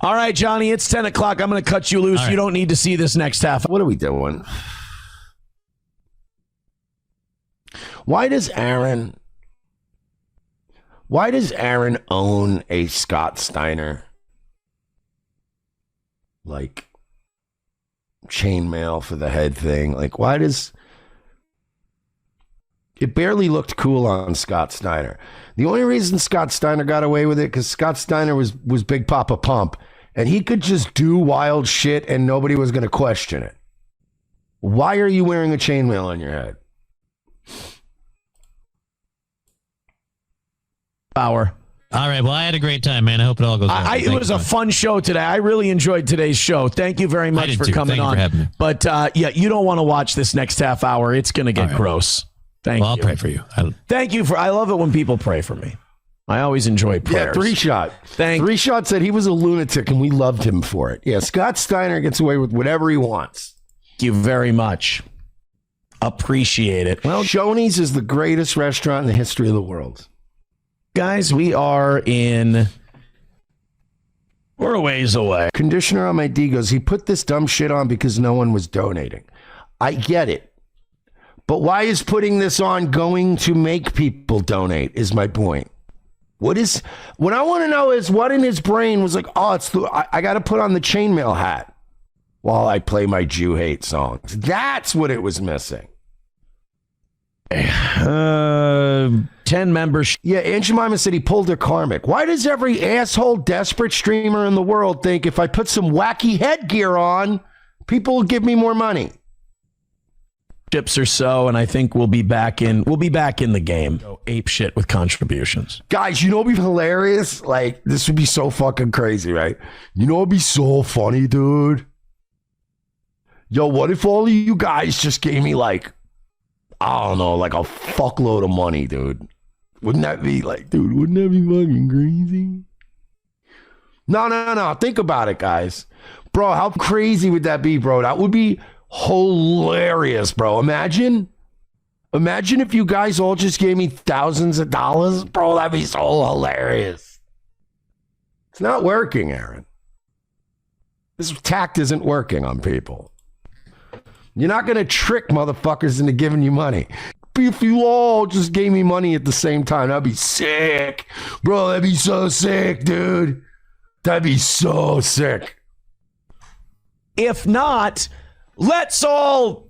All right, Johnny, it's 10 o'clock. I'm going to cut you loose. Right. You don't need to see this next half. What are we doing? Why does Aaron own a Scott Steiner like chainmail for the head thing? Like, why does it barely looked cool on Scott Steiner? The only reason Scott Steiner got away with it because Scott Steiner was Big Papa Pump, and he could just do wild shit and nobody was going to question it. Why are you wearing a chainmail on your head? Hour. All right. Well, I had a great time, man. I hope it all goes well. It was a fun show today. I really enjoyed today's show. Thank you very much for coming on. Thank you for having me. But yeah, you don't want to watch this next half hour. It's going to get gross. Thank you. I'll pray for you. Thank you I love it when people pray for me. I always enjoy prayers. Yeah, 3-Shot. Three Shot said he was a lunatic and we loved him for it. Yeah, Scott Steiner gets away with whatever he wants. Thank you very much. Appreciate it. Well, Shoney's is the greatest restaurant in the history of the world. Guys, we're a ways away. Conditioner on my D goes, he put this dumb shit on because no one was donating. I get it. But why is putting this on going to make people donate is my point. What I want to know is what in his brain was like, I got to put on the chainmail hat while I play my Jew hate songs. That's what it was missing. 10 members. Yeah, Aunt Jemima said he pulled a karmic. Why does every asshole desperate streamer in the world think if I put some wacky headgear on, people will give me more money? Chips or so, and I think we'll be back in the game. Go ape shit with contributions. Guys, you know what'd be hilarious? Like, this would be so fucking crazy, right? You know what'd be so funny, dude? Yo, what if all of you guys just gave me like, I don't know, like a fuckload of money, dude? Wouldn't that be fucking crazy? No. Think about it, guys. Bro, how crazy would that be, bro? That would be hilarious, bro. Imagine if you guys all just gave me thousands of dollars. Bro, that'd be so hilarious. It's not working, Aaron. This tact isn't working on people. You're not going to trick motherfuckers into giving you money. If you all just gave me money at the same time, that'd be sick. Bro, that'd be so sick, dude. That'd be so sick. If not, let's all...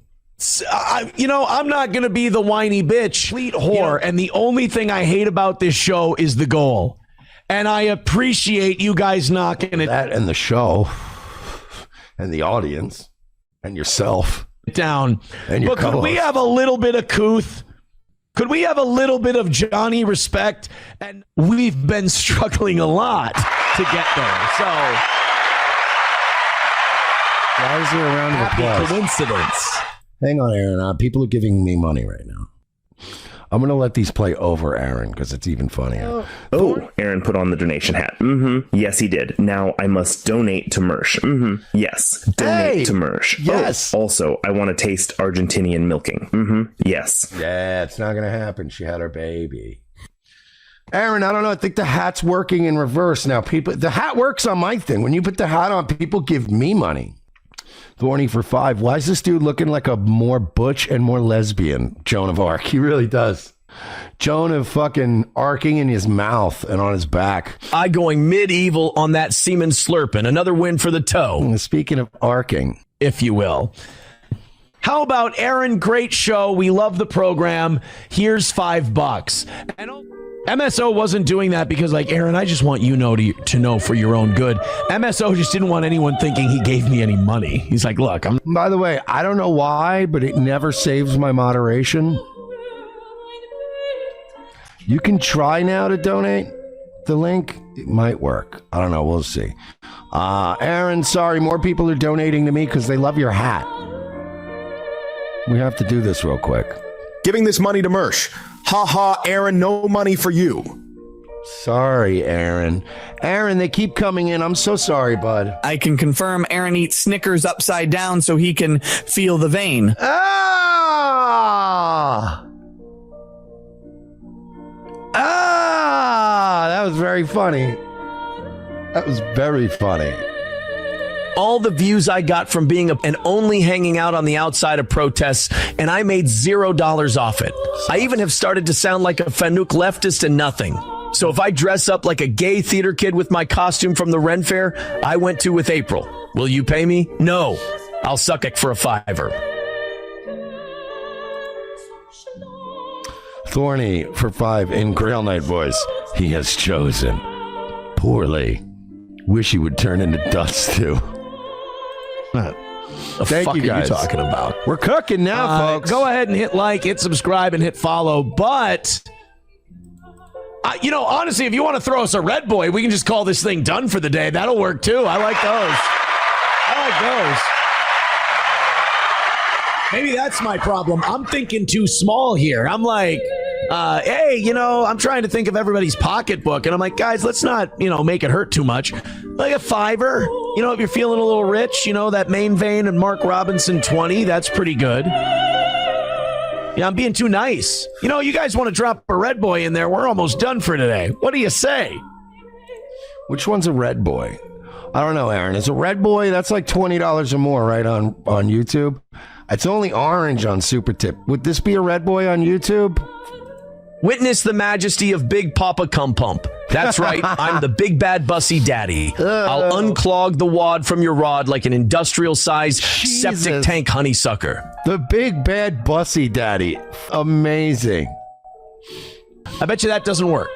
I'm not going to be the whiny bitch, complete whore, and the only thing I hate about this show is the goal. And I appreciate you guys knocking it... That and the show, and the audience, and yourself. Down. And your could we have a little bit of Kuth? Could we have a little bit of Johnny respect? And we've been struggling a lot to get there. So why is there a round of applause? Coincidence. Hang on, Aaron. People are giving me money right now. I'm going to let these play over Aaron because it's even funnier. Oh, Aaron put on the donation hat. Mm-hmm. Yes, he did. Now I must donate to Mersh. Mm-hmm. Yes. Donate to Mersh. Yes. Oh, also, I want to taste Argentinian milking. Mm-hmm. Yes. Yeah, it's not going to happen. She had her baby. Aaron, I don't know. I think the hat's working in reverse now. The hat works on my thing. When you put the hat on, people give me money. Thorny for 5. Why is this dude looking like a more butch and more lesbian Joan of Arc? He really does. Joan of fucking arcing in his mouth and on his back. I going medieval on that semen slurping. Another win for the toe. Speaking of arcing, if you will. How about Aaron? Great show. We love the program. Here's $5. And MSO wasn't doing that because, like, Aaron, I just want you to know for your own good. MSO just didn't want anyone thinking he gave me any money. He's like, look, By the way, I don't know why, but it never saves my moderation. You can try now to donate the link. It might work. I don't know. We'll see. Aaron, sorry, more people are donating to me because they love your hat. We have to do this real quick. Giving this money to Mersh. Ha ha, Aaron, no money for you. Sorry, Aaron. Aaron, they keep coming in. I'm so sorry, bud. I can confirm Aaron eats Snickers upside down so he can feel the vein. That was very funny. That was very funny. All the views I got from being and only hanging out on the outside of protests, and I made $0 off it. I even have started to sound like a Fanuc leftist and nothing. So if I dress up like a gay theater kid with my costume from the Ren Fair I went to with April, will you pay me? No. I'll suck it for a $5. Thorny for 5 in Grail Knight voice. He has chosen poorly. Wish he would turn into dust too. The Thank fuck you guys. are you talking about? We're cooking now, folks. Go ahead and hit like, hit subscribe, and hit follow. But, honestly, if you want to throw us a red boy, we can just call this thing done for the day. That'll work too. I like those. Maybe that's my problem. I'm thinking too small here. I'm like, hey, I'm trying to think of everybody's pocketbook. And I'm like, guys, let's not, make it hurt too much. Like a $5, if you're feeling a little rich, that Main Vein and Mark Robinson 20, that's pretty good. Yeah, I'm being too nice. You guys want to drop a red boy in there. We're almost done for today. What do you say? Which one's a red boy? I don't know, Aaron. Is a red boy? That's like $20 or more, right, on YouTube? It's only orange on Super Tip. Would this be a red boy on YouTube? Witness the majesty of Big Papa Cum Pump. That's right. I'm the big bad bussy daddy. I'll unclog the wad from your rod like an industrial-sized septic tank honeysucker. The big bad bussy daddy. Amazing. I bet you that doesn't work.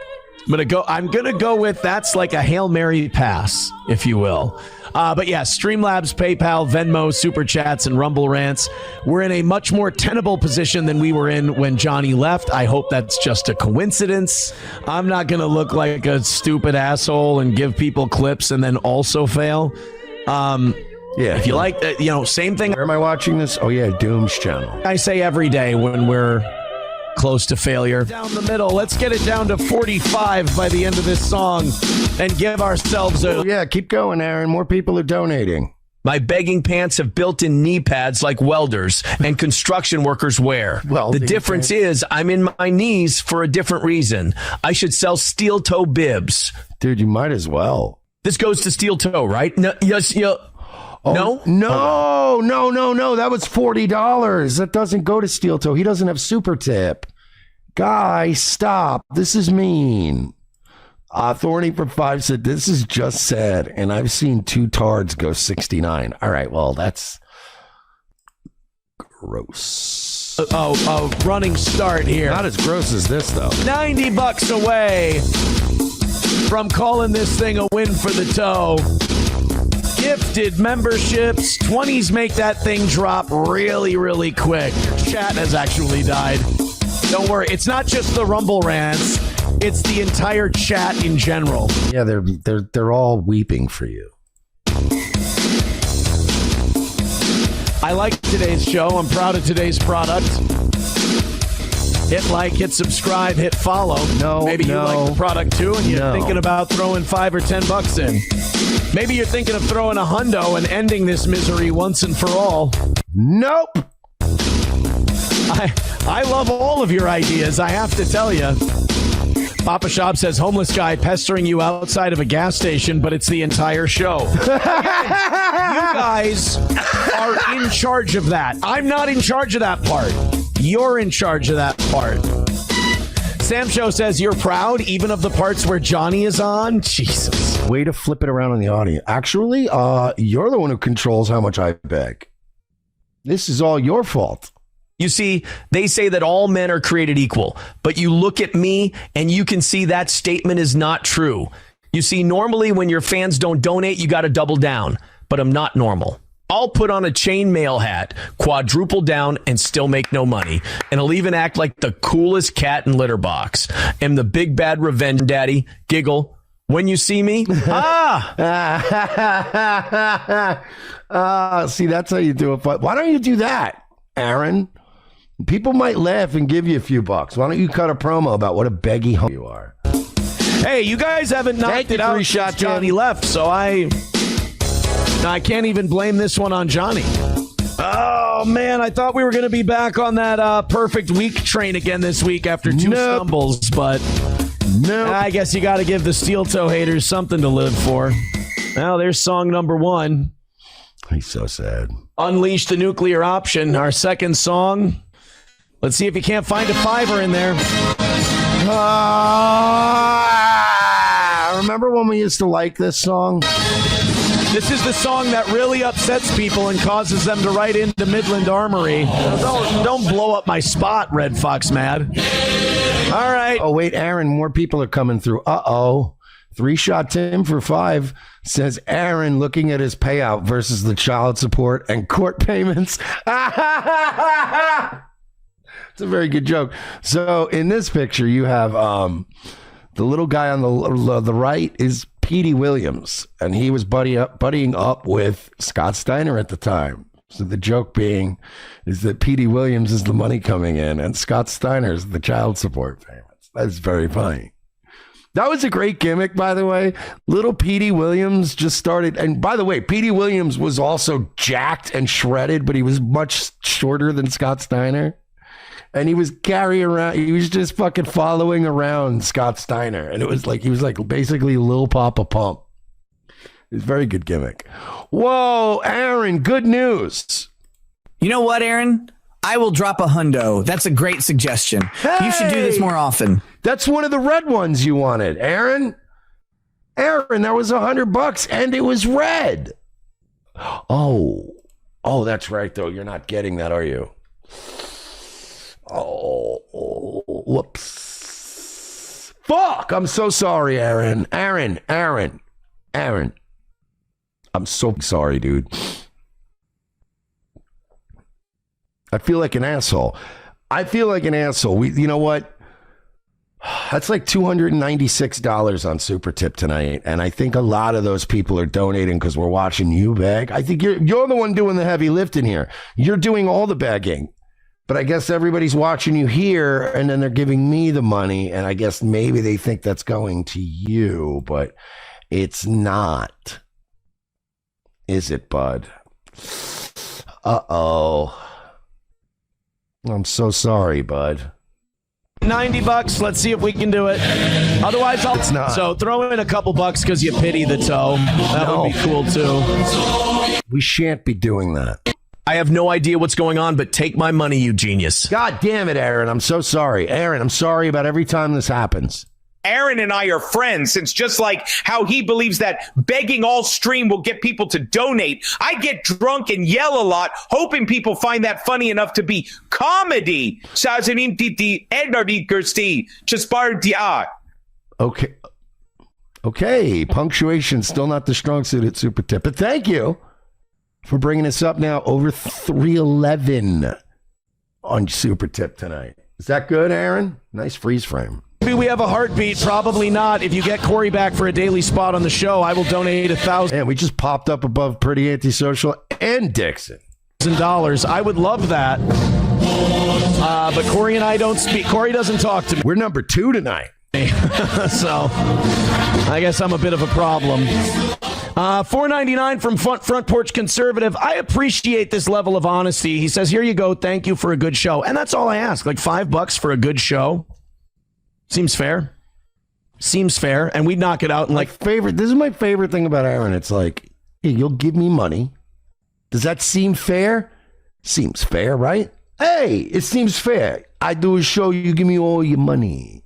I'm gonna go with that's like a Hail Mary pass, if you will. But yeah, Streamlabs, PayPal, Venmo, Super Chats, and Rumble Rants. We're in a much more tenable position than we were in when Johnny left. I hope that's just a coincidence. I'm not gonna look like a stupid asshole and give people clips and then also fail. Yeah, if you like, same thing. Where am I watching this? Oh yeah, Doom's channel. I say every day when we're close to failure. Down the middle. Let's get it down to 45 by the end of this song and give ourselves a... Yeah, keep going, Aaron. More people are donating. My begging pants have built-in knee pads like welders and construction workers wear. The difference is I'm in my knees for a different reason. I should sell steel toe bibs. Dude, you might as well. This goes to steel toe, right? No, yes, yeah. No? No. That was $40. That doesn't go to Steel Toe. He doesn't have Super Tip. Guys, stop. This is mean. Thorny for 5 said, this is just sad, and I've seen 2 tards go 69. All right, well, that's gross. Running start here. Not as gross as this, though. $90 away from calling this thing a win for the toe. Gifted memberships. 20s make that thing drop really, really quick. Chat has actually died. Don't worry. It's not just the Rumble Rants. It's the entire chat in general. Yeah, they're all weeping for you. I like today's show. I'm proud of today's product. Hit like, hit subscribe, hit follow. Maybe you like the product too, and you're thinking about throwing $5 or $10 in. Maybe you're thinking of throwing a hundo and ending this misery once and for all. Nope. I love all of your ideas, I have to tell you. Papa Shop says, homeless guy pestering you outside of a gas station, but it's the entire show. Again, you guys are in charge of that. I'm not in charge of that part. You're in charge of that part. Sam Show says, you're proud even of the parts where Johnny is on? Jesus. Way to flip it around on the audience. Actually, you're the one who controls how much I beg. This is all your fault. You see, they say that all men are created equal, but you look at me and you can see that statement is not true. You see, normally when your fans don't donate, you got to double down, but I'm not normal. I'll put on a chainmail hat, quadruple down, and still make no money. And I'll even act like the coolest cat in litter box. Am the big bad revenge daddy. Giggle. When you see me, see, that's how you do it. But why don't you do that, Aaron? People might laugh and give you a few bucks. Why don't you cut a promo about what a beggy hoe you are? Hey, you guys haven't knocked it out since Johnny left, so I can't even blame this one on Johnny. Oh, man, I thought we were going to be back on that perfect week train again this week after two stumbles, but No. I guess you got to give the steel toe haters something to live for. Well, there's song number 1. He's so sad. Unleash the Nuclear Option, our second song. Let's see if you can't find a fiver in there. Remember when we used to like this song? This is the song that really upsets people and causes them to write into Midland Armory. Don't blow up my spot, Red Fox Mad. All right. Oh, wait, Aaron, more people are coming through. Uh-oh. 3-shot Tim for 5 says Aaron looking at his payout versus the child support and court payments. It's a very good joke. So in this picture, you have the little guy on the right is Petey Williams, and he was buddying up with Scott Steiner at the time. So the joke being is that Petey Williams is the money coming in, and Scott Steiner is the child support payments. That's very funny. That was a great gimmick, by the way. Little Petey Williams just started. And by the way, Petey Williams was also jacked and shredded, but he was much shorter than Scott Steiner. And he was he was just fucking following around Scott Steiner. And it was like, he was like basically Lil Papa Pump. It was a very good gimmick. Whoa, Aaron, good news. You know what, Aaron? I will drop a hundo. That's a great suggestion. Hey! You should do this more often. That's one of the red ones you wanted, Aaron. Aaron, that was $100 and it was red. Oh, that's right, though. You're not getting that, are you? Oh, whoops. Fuck. I'm so sorry, Aaron. Aaron. I'm so sorry, dude. I feel like an asshole. You know what? That's like $296 on Super Tip tonight. And I think a lot of those people are donating because we're watching you beg. I think you're the one doing the heavy lifting here. You're doing all the begging. But I guess everybody's watching you here, and then they're giving me the money. And I guess maybe they think that's going to you, but it's not. Is it, bud? Uh-oh. I'm so sorry, bud. $90. Let's see if we can do it. Otherwise, It's not. So throw in a couple bucks because you pity the toe. That would be cool too. We shan't be doing that. I have no idea what's going on, but take my money, you genius. God damn it, Aaron. I'm so sorry. Aaron, I'm sorry about every time this happens. Aaron and I are friends, since just like how he believes that begging all stream will get people to donate, I get drunk and yell a lot, hoping people find that funny enough to be comedy. Okay. Punctuation still not the strong suit at Super Tip. But thank you for bringing us up now over 311 on Super Tip tonight. Is that good, Aaron? Nice freeze frame. Maybe we have a heartbeat. Probably not. If you get Corey back for a daily spot on the show, I will donate $1,000. And we just popped up above Pretty Antisocial and Dixon. I would love that. But Corey and I don't speak. Corey doesn't talk to me. We're number 2 tonight. So I guess I'm a bit of a problem. $4.99 from Front Porch Conservative. I appreciate this level of honesty. He says, here you go. Thank you for a good show. And that's all I ask. Like $5 for a good show. Seems fair. And we'd knock it out in like This is my favorite thing about Aaron. It's like, hey, you'll give me money. Does that seem fair? Seems fair, right? Hey, it seems fair. I do a show, you give me all your money.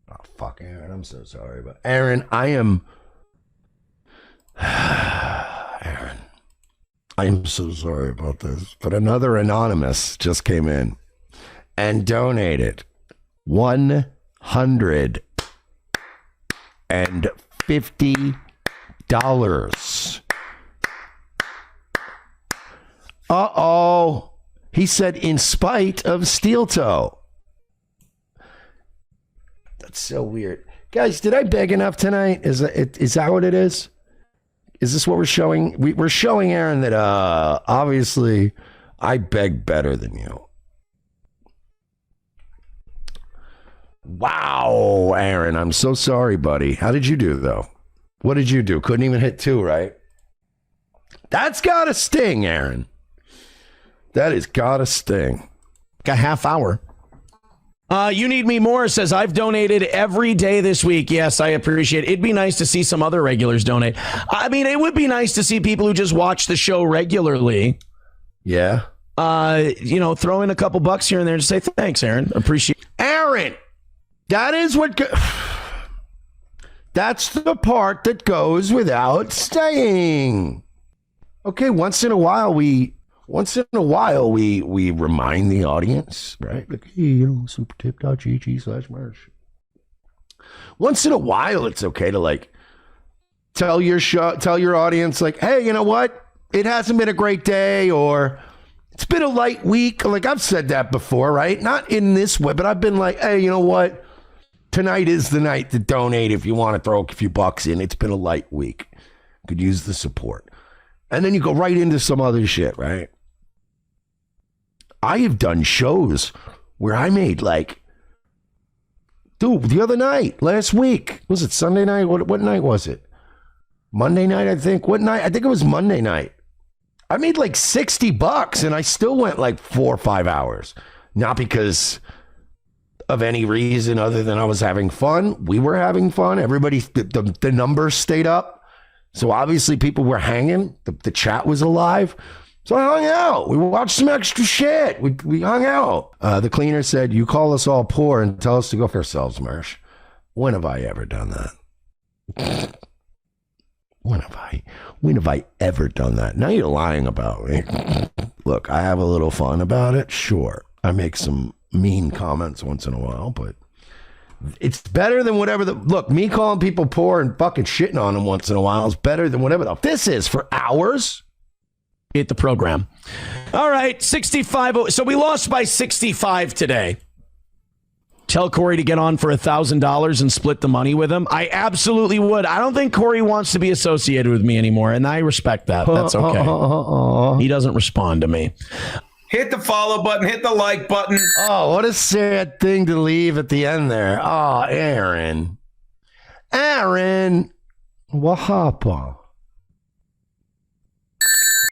Oh, fuck, Aaron. I'm so sorry. But Aaron, Aaron, I am so sorry about this. But another anonymous just came in and donated $150. Uh-oh. He said, in spite of Steel Toe. That's so weird. Guys, did I beg enough tonight? Is that what it is? Is this what we're showing? We're showing Aaron that obviously I beg better than you. Wow, Aaron, I'm so sorry, buddy. How did you do, though? What did you do? Couldn't even hit 2, right? That's gotta sting, Aaron. That has gotta sting. a half hour. You Need Me More says, I've donated every day this week. Yes, I appreciate it. It'd be nice to see some other regulars donate. I mean, it would be nice to see people who just watch the show regularly. Yeah. Throw in a couple bucks here and there to say thanks, Aaron. Appreciate it. Aaron, that is what... That's the part that goes without saying. Okay, once in a while we remind the audience, right? Like, hey, supertip.gg/Mersh. Once in a while, it's okay to like tell your audience, like, hey, you know what? It hasn't been a great day, or it's been a light week. Like, I've said that before, right? Not in this way, but I've been like, hey, you know what? Tonight is the night to donate if you want to throw a few bucks in. It's been a light week. Could use the support. And then you go right into some other shit, right? I have done shows where I made like, dude, the other night, last week, was it Sunday night? What night was it? Monday night, I think. What night? I think it was Monday night. I made like $60 and I still went like 4 or 5 hours. Not because of any reason other than I was having fun. We were having fun. Everybody, the numbers stayed up. So obviously people were hanging. The chat was alive. So I hung out. We watched some extra shit. We hung out. The cleaner said, you call us all poor and tell us to go for ourselves, Mersh. When have I ever done that? When have I ever done that? Now you're lying about me. Look, I have a little fun about it. Sure. I make some mean comments once in a while, but it's better than whatever look, me calling people poor and fucking shitting on them once in a while is better than whatever this is for hours. Hit the program. All right, 65. So we lost by 65 today. Tell Corey to get on for $1,000 and split the money with him. I absolutely would. I don't think Corey wants to be associated with me anymore, and I respect that. That's okay. He doesn't respond to me. Hit the follow button. Hit the like button. Oh, what a sad thing to leave at the end there. Oh, Aaron. What happened?